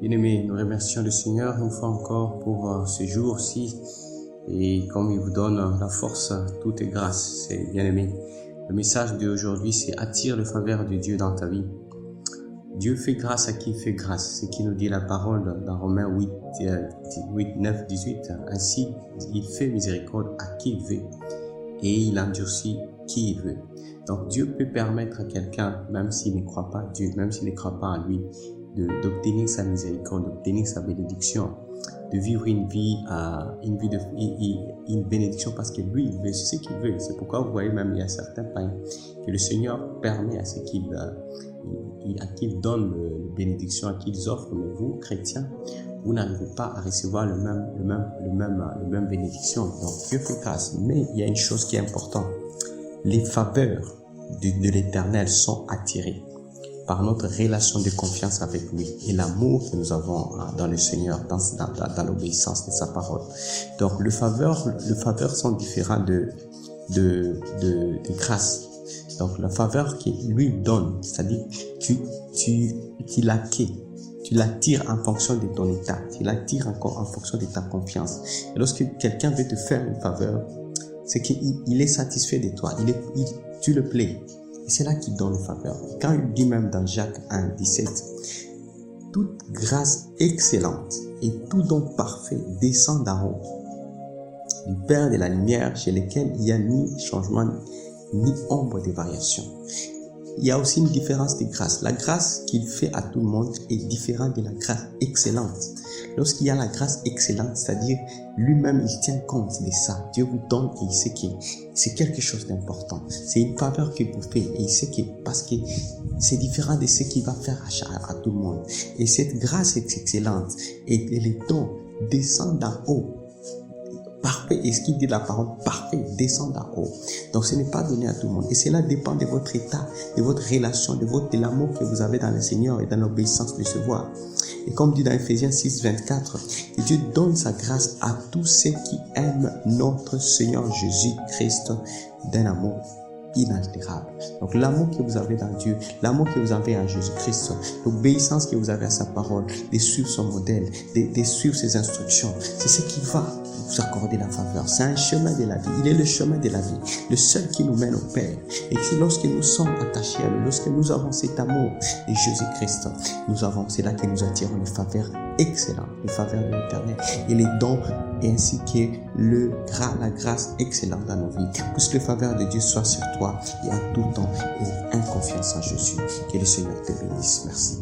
Bien-aimés, nous remercions le Seigneur une fois encore pour ce jour-ci et comme il vous donne la force, tout est grâce. C'est bien-aimé. Le message d'aujourd'hui, c'est attire le faveur de Dieu dans ta vie. Dieu fait grâce à qui fait grâce. C'est ce qui nous dit la parole dans Romains 8, 9, 18. Ainsi, il fait miséricorde à qui il veut et il endurcit qui il veut. Donc Dieu peut permettre à quelqu'un, même s'il ne croit pas Dieu, même s'il ne croit pas en lui, d'obtenir sa miséricorde, d'obtenir sa bénédiction, de vivre une bénédiction parce que lui, il veut ce qu'il veut. C'est pourquoi vous voyez même, il y a certains païens que le Seigneur permet à ce qu'il donne la bénédiction, à qu'ils offrent, mais vous, chrétiens, vous n'arrivez pas à recevoir le même bénédiction. Donc Dieu fait grâce. Mais il y a une chose qui est importante. Les faveurs de l'Éternel sont attirées par notre relation de confiance avec lui et l'amour que nous avons dans le Seigneur, dans l'obéissance de sa parole. Donc, les faveurs sont différents de grâce. Donc, la faveur qu'il lui donne, c'est-à-dire tu l'attires en fonction de ton état, tu l'attires encore en fonction de ta confiance. Et lorsque quelqu'un veut te faire une faveur, c'est qu'il est satisfait de toi, tu le plais. Et c'est là qu'il donne le faveur. Quand il dit même dans Jacques 1, 17, « Toute grâce excellente et tout don parfait descend d'en haut, du Père de la lumière chez lequel il n'y a ni changement ni ombre de variation. » Il y a aussi une différence de grâce. La grâce qu'il fait à tout le monde est différente de la grâce excellente. Lorsqu'il y a la grâce excellente, c'est-à-dire lui-même, il tient compte de ça. Dieu vous donne et il sait que c'est quelque chose d'important. C'est une faveur qu'il vous fait et il sait que parce que c'est différent de ce qu'il va faire à tout le monde. Et cette grâce est excellente et les dons descendent d'en haut. Parfait, et ce qu'il dit de la parole, parfait, descend d'en haut. Donc ce n'est pas donné à tout le monde. Et cela dépend de votre état, de votre relation, de l'amour que vous avez dans le Seigneur et dans l'obéissance de se voir. Et comme dit dans Ephésiens 6, 24, Dieu donne sa grâce à tous ceux qui aiment notre Seigneur Jésus-Christ d'un amour inaltérable. Donc l'amour que vous avez dans Dieu, l'amour que vous avez en Jésus-Christ, l'obéissance que vous avez à sa parole, de suivre son modèle, de suivre ses instructions, c'est ce qui va vous accorder la faveur. C'est un chemin de la vie. Il est le chemin de la vie, le seul qui nous mène au Père. Et que lorsque nous sommes attachés à lui, lorsque nous avons cet amour de Jésus-Christ, c'est là que nous attirons les faveurs excellentes, les faveurs de l'Éternel et les dons, et ainsi que la grâce excellente dans nos vies. Puisque les faveurs de Dieu soient sur toi et en tout temps, et en confiance en Jésus. Que le Seigneur te bénisse. Merci.